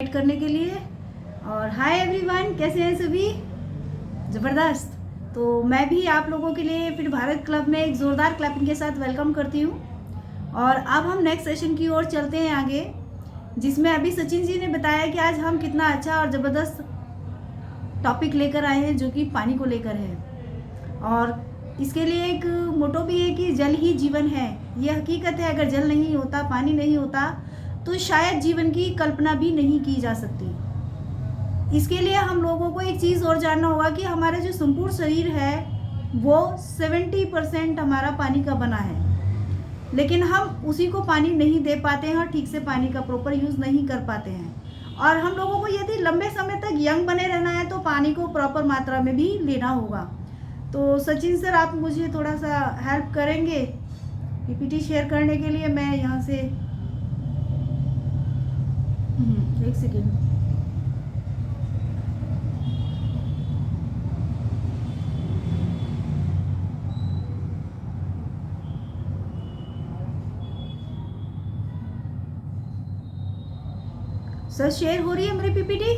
Wait करने के लिए। और हाय एवरीवन, कैसे हैं सभी? ज़बरदस्त। तो मैं भी आप लोगों के लिए फिर भारत क्लब में एक ज़ोरदार क्लैपिंग के साथ वेलकम करती हूँ। और अब हम नेक्स्ट सेशन की ओर चलते हैं आगे, जिसमें अभी सचिन जी ने बताया कि आज हम कितना अच्छा और ज़बरदस्त टॉपिक लेकर आए हैं, जो कि पानी को लेकर है। और इसके लिए एक मोटो भी है कि जल ही जीवन है। ये हकीकत है, अगर जल नहीं होता, पानी नहीं होता, तो शायद जीवन की कल्पना भी नहीं की जा सकती। इसके लिए हम लोगों को एक चीज़ और जानना होगा कि हमारा जो संपूर्ण शरीर है वो 70% हमारा पानी का बना है, लेकिन हम उसी को पानी नहीं दे पाते हैं और ठीक से पानी का प्रॉपर यूज़ नहीं कर पाते हैं। और हम लोगों को यदि लंबे समय तक यंग बने रहना है तो पानी को प्रॉपर मात्रा में भी लेना होगा। तो सचिन सर, आप मुझे थोड़ा सा हेल्प करेंगे पीपीटी शेयर करने के लिए? मैं यहाँ से एक सेकेंड। सर, शेयर हो रही है मेरी पीपीटी?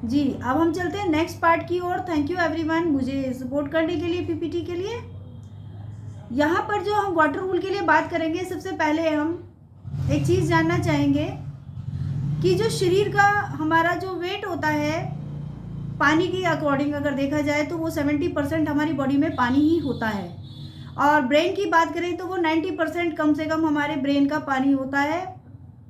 जी, अब हम चलते हैं नेक्स्ट पार्ट की ओर। थैंक यू एवरीवन मुझे सपोर्ट करने के लिए पीपीटी के लिए। यहाँ पर जो हम वाटर रूल के लिए बात करेंगे, सबसे पहले हम एक चीज़ जानना चाहेंगे कि जो शरीर का हमारा जो वेट होता है पानी के अकॉर्डिंग अगर देखा जाए तो वो 70% हमारी बॉडी में पानी ही होता है। और ब्रेन की बात करें तो वो 90% कम से कम हमारे ब्रेन का पानी होता है,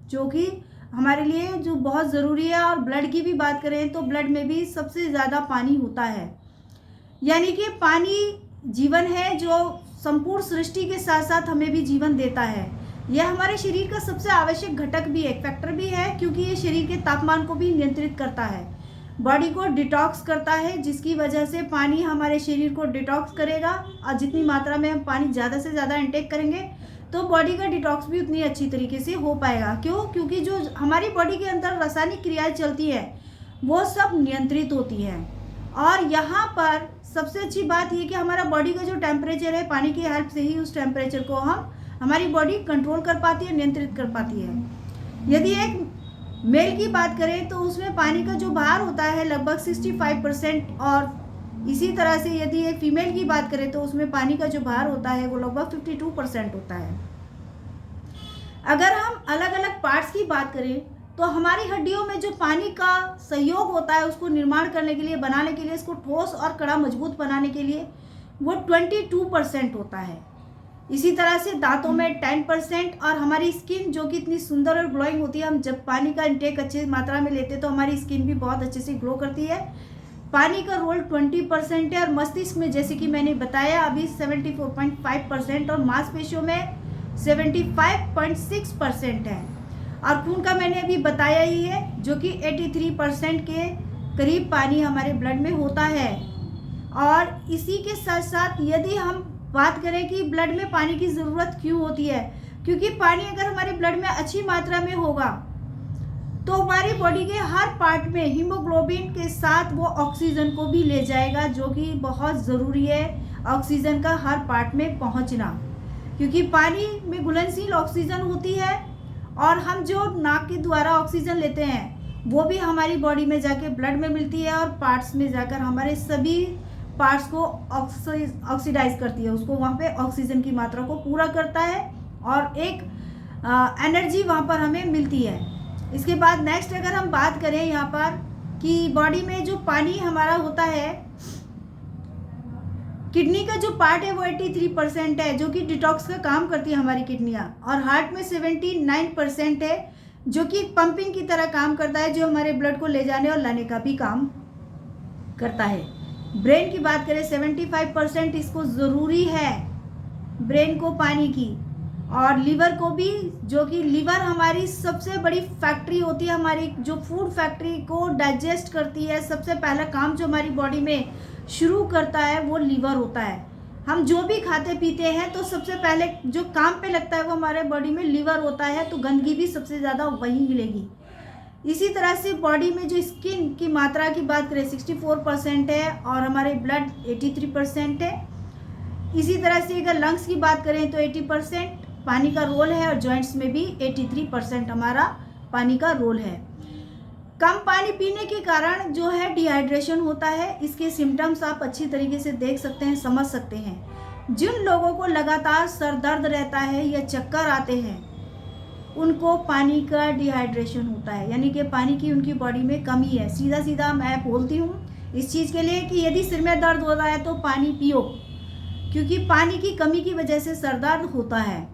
जो कि हमारे लिए जो बहुत ज़रूरी है। और ब्लड की भी बात करें तो ब्लड में भी सबसे ज़्यादा पानी होता है। यानी कि पानी जीवन है, जो संपूर्ण सृष्टि के साथ साथ हमें भी जीवन देता है। यह हमारे शरीर का सबसे आवश्यक घटक भी है, फैक्टर भी है, क्योंकि ये शरीर के तापमान को भी नियंत्रित करता है, बॉडी को डिटॉक्स करता है, जिसकी वजह से पानी हमारे शरीर को डिटॉक्स करेगा। और जितनी मात्रा में हम पानी ज़्यादा से ज़्यादा इंटेक करेंगे तो बॉडी का डिटॉक्स भी उतनी अच्छी तरीके से हो पाएगा। क्यों? क्योंकि जो हमारी बॉडी के अंदर रासायनिक क्रियाएं चलती है वो सब नियंत्रित होती है। और यहाँ पर सबसे अच्छी बात ये कि हमारा बॉडी का जो टेम्परेचर है, पानी की हेल्प से ही उस टेम्परेचर को हमारी बॉडी कंट्रोल कर पाती है, नियंत्रित कर पाती है। यदि एक मेल की बात करें तो उसमें पानी का जो भार होता है लगभग 65%। और इसी तरह से यदि एक फीमेल की बात करें तो उसमें पानी का जो भार होता है वो लगभग 52% होता है। अगर हम अलग अलग पार्ट्स की बात करें तो हमारी हड्डियों में जो पानी का सहयोग होता है उसको निर्माण करने के लिए, बनाने के लिए, इसको ठोस और कड़ा मजबूत बनाने के लिए वो 22% होता है। इसी तरह से दांतों में 10%। और हमारी स्किन जो कि इतनी सुंदर और ग्लोइंग होती है, हम जब पानी का इंटेक अच्छी मात्रा में लेते हैं तो हमारी स्किन भी बहुत अच्छे से ग्लो करती है। पानी का रोल 20% है। और मस्तिष्क में, जैसे कि मैंने बताया अभी, 74.5% और मांसपेशियों में 75.6% है। और खून का मैंने अभी बताया ही है, जो कि 83% के करीब पानी हमारे ब्लड में होता है। और इसी के साथ साथ यदि हम बात करें कि ब्लड में पानी की ज़रूरत क्यों होती है, क्योंकि पानी अगर हमारे ब्लड में अच्छी मात्रा में होगा तो हमारी बॉडी के हर पार्ट में हीमोग्लोबिन के साथ वो ऑक्सीजन को भी ले जाएगा, जो कि बहुत ज़रूरी है ऑक्सीजन का हर पार्ट में पहुंचना। क्योंकि पानी में घुलनशील ऑक्सीजन होती है और हम जो नाक के द्वारा ऑक्सीजन लेते हैं वो भी हमारी बॉडी में जाके ब्लड में मिलती है और पार्ट्स में जाकर हमारे सभी पार्ट्स को ऑक्सीडाइज करती है, उसको वहाँ पे ऑक्सीजन की मात्रा को पूरा करता है और एक एनर्जी वहाँ पर हमें मिलती है। इसके बाद नेक्स्ट अगर हम बात करें यहाँ पर कि बॉडी में जो पानी हमारा होता है, किडनी का जो पार्ट है वो 83% है, जो कि डिटॉक्स का काम करती है हमारी किडनियाँ। और हार्ट में 79% है, जो कि पंपिंग की तरह काम करता है, जो हमारे ब्लड को ले जाने और लाने का भी काम करता है। ब्रेन की बात करें 75%, इसको ज़रूरी है ब्रेन को पानी की। और लीवर को भी, जो कि लीवर हमारी सबसे बड़ी फैक्ट्री होती है, हमारी जो फूड फैक्ट्री को डाइजेस्ट करती है। सबसे पहला काम जो हमारी बॉडी में शुरू करता है वो लीवर होता है। हम जो भी खाते पीते हैं तो सबसे पहले जो काम पे लगता है वो हमारे बॉडी में लीवर होता है, तो गंदगी भी सबसे ज़्यादा वहीं मिलेगी। इसी तरह से बॉडी में जो स्किन की मात्रा की बात करें 64% है और हमारे ब्लड 83% है। इसी तरह से अगर लंग्स की बात करें तो 80%, पानी का रोल है और जॉइंट्स में भी 83% हमारा पानी का रोल है। कम पानी पीने के कारण जो है डिहाइड्रेशन होता है। इसके सिम्टम्स आप अच्छी तरीके से देख सकते हैं, समझ सकते हैं। जिन लोगों को लगातार सर दर्द रहता है या चक्कर आते हैं, उनको पानी का डिहाइड्रेशन होता है, यानी कि पानी की उनकी बॉडी में कमी है। सीधा सीधा मैं बोलती हूँ इस चीज़ के लिए कि यदि सिर में दर्द होता है तो पानी पियो, क्योंकि पानी की कमी की वजह से सर दर्द होता है।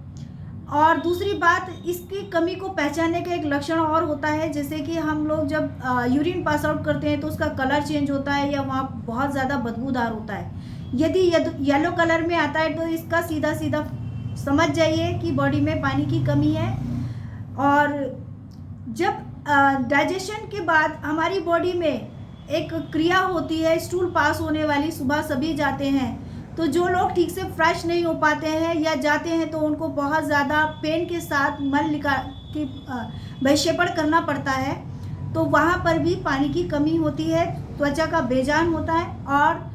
और दूसरी बात, इसकी कमी को पहचानने का एक लक्षण और होता है, जैसे कि हम लोग जब यूरिन पास आउट करते हैं तो उसका कलर चेंज होता है या वहाँ बहुत ज़्यादा बदबूदार होता है। यदि येलो कलर में आता है तो इसका सीधा सीधा समझ जाइए कि बॉडी में पानी की कमी है। और जब डाइजेशन के बाद हमारी बॉडी में एक क्रिया होती है स्टूल पास होने वाली, सुबह सभी जाते हैं, तो जो लोग ठीक से फ्रेश नहीं हो पाते हैं या जाते हैं तो उनको बहुत ज़्यादा पेन के साथ मल निकाल के बहिक्षेपण करना पड़ता है, तो वहाँ पर भी पानी की कमी होती है। त्वचा का बेजान होता है और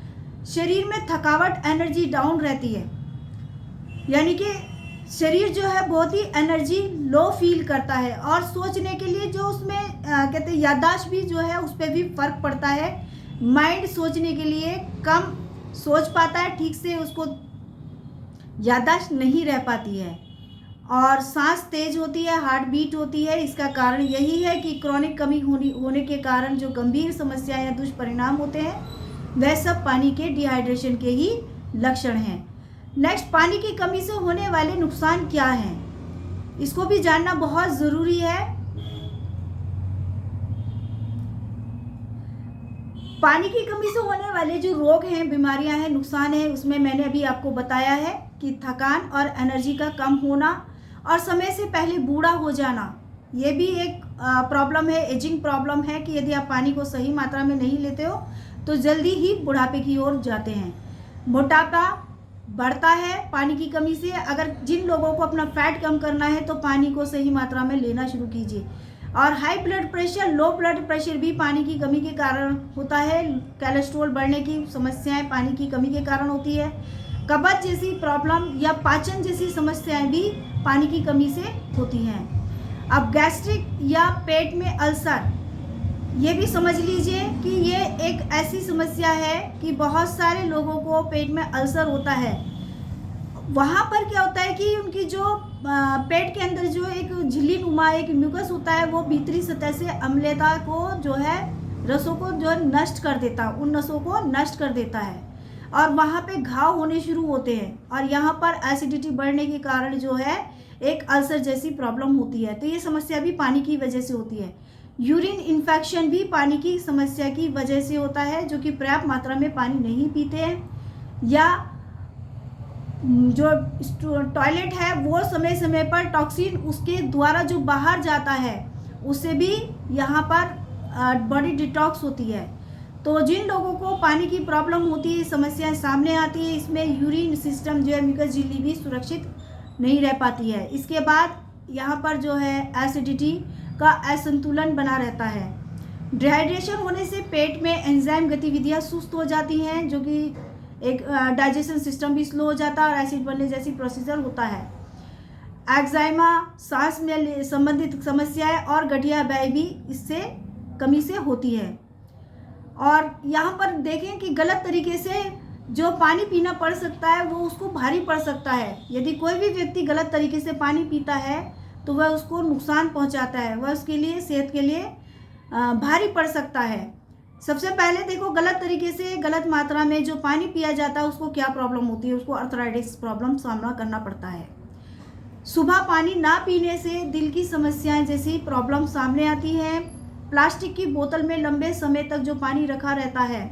शरीर में थकावट, एनर्जी डाउन रहती है, यानी कि शरीर जो है बहुत ही एनर्जी लो फील करता है। और सोचने के लिए जो उसमें कहते हैं याददाश्त भी जो है उस पर भी फ़र्क पड़ता है। माइंड सोचने के लिए कम सोच पाता है, ठीक से उसको याददाश्त नहीं रह पाती है। और सांस तेज होती है, हार्ट बीट होती है। इसका कारण यही है कि क्रॉनिक कमी होने के कारण जो गंभीर समस्याएं या दुष्परिणाम होते हैं वह सब पानी के डिहाइड्रेशन के ही लक्षण हैं। नेक्स्ट, पानी की कमी से होने वाले नुकसान क्या हैं, इसको भी जानना बहुत ज़रूरी है। पानी की कमी से होने वाले जो रोग हैं, बीमारियां हैं, नुकसान हैं, उसमें मैंने अभी आपको बताया है कि थकान और एनर्जी का कम होना और समय से पहले बूढ़ा हो जाना, ये भी एक प्रॉब्लम है, एजिंग प्रॉब्लम है कि यदि आप पानी को सही मात्रा में नहीं लेते हो तो जल्दी ही बुढ़ापे की ओर जाते हैं। मोटापा बढ़ता है पानी की कमी से। अगर जिन लोगों को अपना फैट कम करना है तो पानी को सही मात्रा में लेना शुरू कीजिए। और high blood pressure, low blood pressure भी पानी की कमी के कारण होता है। कोलेस्ट्रॉल बढ़ने की समस्याएं पानी की कमी के कारण होती है। कब्ज जैसी प्रॉब्लम या पाचन जैसी समस्याएं भी पानी की कमी से होती हैं। अब गैस्ट्रिक या पेट में अल्सर, ये भी समझ लीजिए कि ये एक ऐसी समस्या है कि बहुत सारे लोगों को पेट में अल्सर होता है। वहाँ पर क्या होता है कि उनकी जो पेट के अंदर जो एक झिल्ली नुमा एक म्यूकस होता है, वो भीतरी सतह से अम्लता को जो है, रसों को जो है नष्ट कर देता है, उन नसों को नष्ट कर देता है और वहाँ पे घाव होने शुरू होते हैं। और यहाँ पर एसिडिटी बढ़ने के कारण जो है एक अल्सर जैसी प्रॉब्लम होती है। तो ये समस्या भी पानी की वजह से होती है। यूरिन इन्फेक्शन भी पानी की समस्या की वजह से होता है, जो कि पर्याप्त मात्रा में पानी नहीं पीते हैं, या जो टॉयलेट है वो समय समय पर टॉक्सिन उसके द्वारा जो बाहर जाता है उससे भी यहाँ पर बॉडी डिटॉक्स होती है। तो जिन लोगों को पानी की प्रॉब्लम होती है, समस्याएं सामने आती है, इसमें यूरिन सिस्टम जो है, म्यूकस झिल्ली भी सुरक्षित नहीं रह पाती है। इसके बाद यहाँ पर जो है एसिडिटी का असंतुलन बना रहता है। डिहाइड्रेशन होने से पेट में एंजाइम गतिविधियाँ सुस्त हो जाती हैं, जो कि एक डाइजेशन सिस्टम भी स्लो हो जाता है और एसिड बनने जैसी प्रोसीजर होता है। एक्जाइमा, सांस में संबंधित समस्याएं और गठिया बाई भी इससे कमी से होती है। और यहाँ पर देखें कि गलत तरीके से जो पानी पीना पड़ सकता है वो उसको भारी पड़ सकता है। यदि कोई भी व्यक्ति गलत तरीके से पानी पीता है तो वह उसको नुकसान पहुंचाता है, वह उसके लिए सेहत के लिए भारी पड़ सकता है। सबसे पहले देखो, गलत तरीके से गलत मात्रा में जो पानी पिया जाता है उसको क्या प्रॉब्लम होती है, उसको अर्थराइटिस प्रॉब्लम सामना करना पड़ता है। सुबह पानी ना पीने से दिल की समस्याएं जैसी प्रॉब्लम सामने आती है। प्लास्टिक की बोतल में लंबे समय तक जो पानी रखा रहता है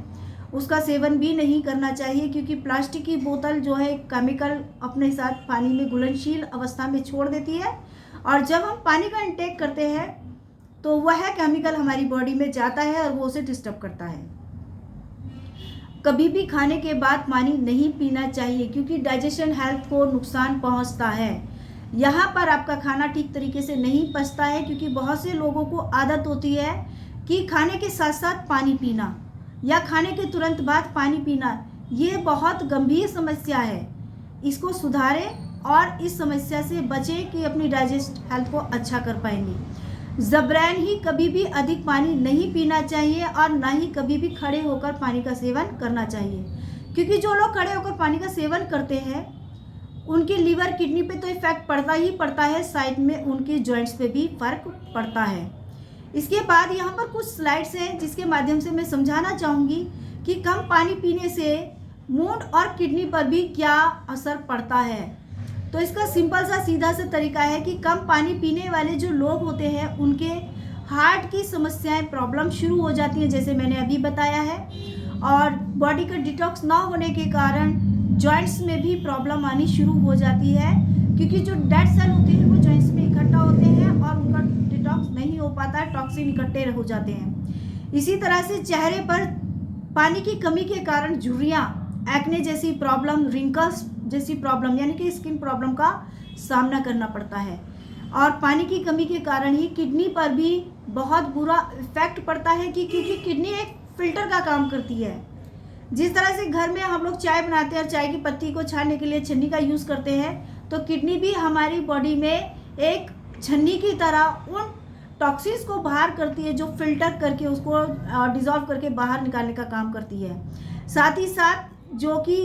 उसका सेवन भी नहीं करना चाहिए, क्योंकि प्लास्टिक की बोतल जो है केमिकल अपने साथ पानी में घुलनशील अवस्था में छोड़ देती है और जब हम पानी का इंटेक करते हैं तो वह केमिकल हमारी बॉडी में जाता है और वो उसे डिस्टर्ब करता है। कभी भी खाने के बाद पानी नहीं पीना चाहिए, क्योंकि डाइजेशन हेल्थ को नुकसान पहुंचता है। यहाँ पर आपका खाना ठीक तरीके से नहीं पचता है, क्योंकि बहुत से लोगों को आदत होती है कि खाने के साथ साथ पानी पीना या खाने के तुरंत बाद पानी पीना। ये बहुत गंभीर समस्या है, इसको सुधारें और इस समस्या से बचें कि अपनी डाइजेस्ट हेल्थ को अच्छा कर पाएंगे। ज़बरैन ही कभी भी अधिक पानी नहीं पीना चाहिए और ना ही कभी भी खड़े होकर पानी का सेवन करना चाहिए, क्योंकि जो लोग खड़े होकर पानी का सेवन करते हैं उनके लीवर किडनी पे तो इफेक्ट पड़ता ही पड़ता है, साइड में उनके जॉइंट्स पे भी फर्क पड़ता है। इसके बाद यहाँ पर कुछ स्लाइड्स हैं जिसके माध्यम से मैं समझाना चाहूँगी कि कम पानी पीने से मूड और किडनी पर भी क्या असर पड़ता है। तो इसका सिंपल सा सीधा सा तरीका है कि कम पानी पीने वाले जो लोग होते हैं उनके हार्ट की समस्याएं प्रॉब्लम शुरू हो जाती हैं, जैसे मैंने अभी बताया है, और बॉडी का डिटॉक्स ना होने के कारण जॉइंट्स में भी प्रॉब्लम आनी शुरू हो जाती है, क्योंकि जो डेड सेल होते हैं वो जॉइंट्स में इकट्ठा होते हैं और उनका डिटॉक्स नहीं हो पाता है, टॉक्सिन इकट्ठे हो जाते हैं। इसी तरह से चेहरे पर पानी की कमी के कारण झुर्रियाँ, एक्ने जैसी प्रॉब्लम, रिंकल्स जैसी प्रॉब्लम यानी कि स्किन प्रॉब्लम का सामना करना पड़ता है। और पानी की कमी के कारण ही किडनी पर भी बहुत बुरा इफेक्ट पड़ता है क्योंकि किडनी एक फिल्टर का काम करती है। जिस तरह से घर में हम लोग चाय बनाते हैं और चाय की पत्ती को छानने के लिए छन्नी का यूज़ करते हैं, तो किडनी भी हमारी बॉडी में एक छन्नी की तरह उन टॉक्सिन्स को बाहर करती है, जो फिल्टर करके उसको डिज़ोल्व करके बाहर निकालने का काम करती है। साथ ही साथ जो कि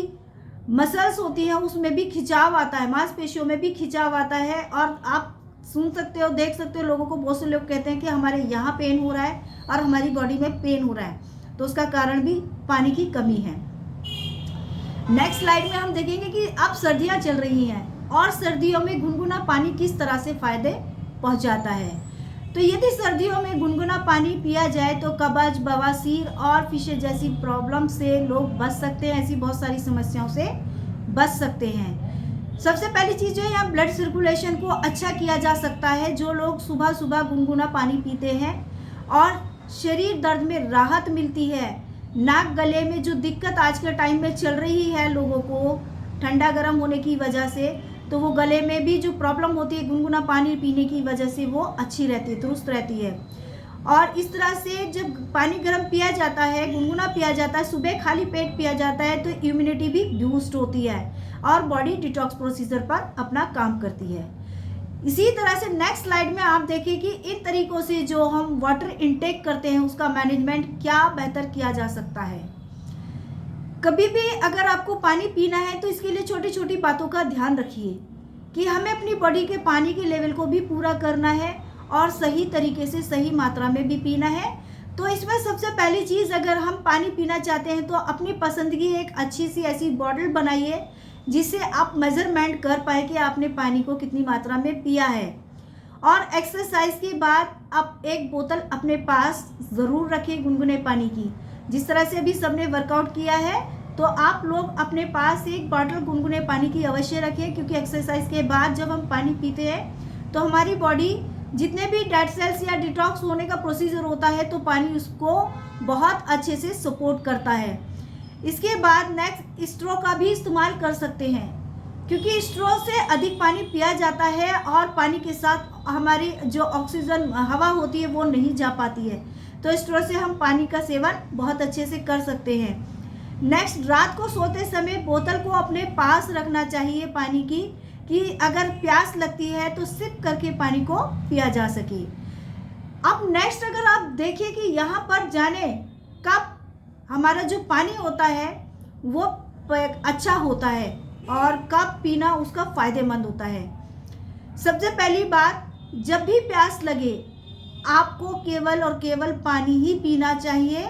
मसल्स होती हैं उसमें भी खिंचाव आता है, मांसपेशियों में भी खिंचाव आता है, और आप सुन सकते हो, देख सकते हो, लोगों को, बहुत से लोग कहते हैं कि हमारे यहाँ पेन हो रहा है और हमारी बॉडी में पेन हो रहा है, तो उसका कारण भी पानी की कमी है। नेक्स्ट स्लाइड में हम देखेंगे कि अब सर्दियाँ चल रही हैं और सर्दियों में गुनगुना पानी किस तरह से फ़ायदे पहुँचाता है। तो यदि सर्दियों में गुनगुना पानी पिया जाए तो कब्ज, बवासीर और फिशर जैसी प्रॉब्लम से लोग बच सकते हैं, ऐसी बहुत सारी समस्याओं से बच सकते हैं। सबसे पहली चीज़ जो है, यहाँ ब्लड सर्कुलेशन को अच्छा किया जा सकता है। जो लोग सुबह सुबह गुनगुना पानी पीते हैं और शरीर दर्द में राहत मिलती है। नाक गले में जो दिक्कत आज के टाइम में चल रही है लोगों को ठंडा गर्म होने की वजह से, तो वो गले में भी जो प्रॉब्लम होती है गुनगुना पानी पीने की वजह से वो अच्छी रहती है, दुरुस्त रहती है। और इस तरह से जब पानी गर्म पिया जाता है, गुनगुना पिया जाता है, सुबह खाली पेट पिया जाता है, तो इम्यूनिटी भी बूस्ट होती है और बॉडी डिटॉक्स प्रोसीजर पर अपना काम करती है। इसी तरह से नेक्स्ट स्लाइड में आप देखिए कि इन तरीकों से जो हम वाटर इनटेक करते हैं उसका मैनेजमेंट क्या बेहतर किया जा सकता है। कभी भी अगर आपको पानी पीना है तो इसके लिए छोटी छोटी बातों का ध्यान रखिए कि हमें अपनी बॉडी के पानी के लेवल को भी पूरा करना है और सही तरीके से सही मात्रा में भी पीना है। तो इसमें सबसे पहली चीज़, अगर हम पानी पीना चाहते हैं तो अपनी पसंद की एक अच्छी सी ऐसी बॉटल बनाइए जिससे आप मेज़रमेंट कर पाए कि आपने पानी को कितनी मात्रा में पिया है। और एक्सरसाइज के बाद आप एक बोतल अपने पास ज़रूर रखें गुनगुने पानी की। जिस तरह से अभी सबने वर्कआउट किया है तो आप लोग अपने पास एक बॉटल गुनगुने पानी की अवश्य रखें, क्योंकि एक्सरसाइज के बाद जब हम पानी पीते हैं तो हमारी बॉडी जितने भी डेड सेल्स या डिटॉक्स होने का प्रोसीजर होता है तो पानी उसको बहुत अच्छे से सपोर्ट करता है। इसके बाद नेक्स्ट, स्ट्रॉ का भी इस्तेमाल कर सकते हैं, क्योंकि स्ट्रॉ से अधिक पानी पिया जाता है और पानी के साथ हमारी जो ऑक्सीजन हवा होती है वो नहीं जा पाती है, तो स्ट्रॉ से हम पानी का सेवन बहुत अच्छे से कर सकते हैं। नेक्स्ट, रात को सोते समय बोतल को अपने पास रखना चाहिए पानी की, कि अगर प्यास लगती है तो सिप करके पानी को पिया जा सके। अब नेक्स्ट, अगर आप देखिए कि यहाँ पर जाने कब हमारा जो पानी होता है वो अच्छा होता है और कब पीना उसका फ़ायदेमंद होता है। सबसे पहली बात, जब भी प्यास लगे आपको केवल और केवल पानी ही पीना चाहिए,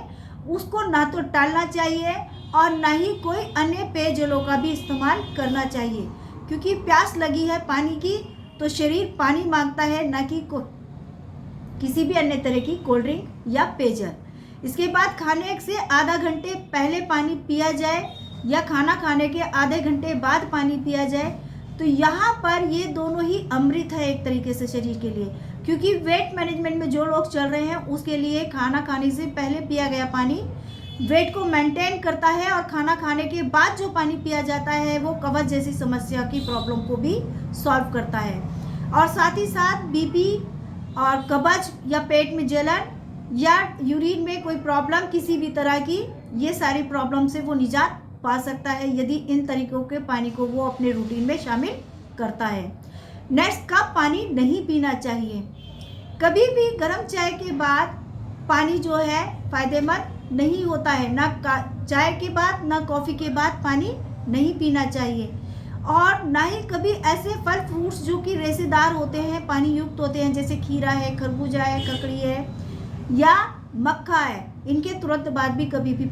उसको ना तो टालना चाहिए और ना ही कोई अन्य पेयजलों का भी इस्तेमाल करना चाहिए, क्योंकि प्यास लगी है पानी की तो शरीर पानी मांगता है, ना कि किसी भी अन्य तरह की कोल्ड ड्रिंक या पेयजल। इसके बाद खाने से आधा घंटे पहले पानी पिया जाए या खाना खाने के आधे घंटे बाद पानी पिया जाए। तो यहाँ पर ये दोनों ही अमृत है एक तरीके से शरीर के लिए, क्योंकि वेट मैनेजमेंट में जो लोग चल रहे हैं उसके लिए खाना खाने से पहले पिया गया पानी वेट को मेंटेन करता है, और खाना खाने के बाद जो पानी पिया जाता है वो कब्ज जैसी समस्या की प्रॉब्लम को भी सॉल्व करता है। और साथ ही साथ बीपी और कब्ज या पेट में जलन या यूरिन में कोई प्रॉब्लम किसी भी तरह की, ये सारी प्रॉब्लम से वो निजात पा सकता है यदि इन तरीकों के पानी को वो अपने रूटीन में शामिल करता है। नेक्स्ट, कप पानी नहीं पीना चाहिए। कभी भी गर्म चाय के बाद पानी जो है फ़ायदेमंद नहीं होता है। ना चाय के बाद ना कॉफ़ी के बाद पानी नहीं पीना चाहिए। और ना ही कभी ऐसे फल फ्रूट्स जो कि रेशेदार होते हैं, पानी युक्त होते हैं, जैसे खीरा है, खरबूजा है, ककड़ी है या मक्खा है, इनके तुरंत बाद भी कभी भी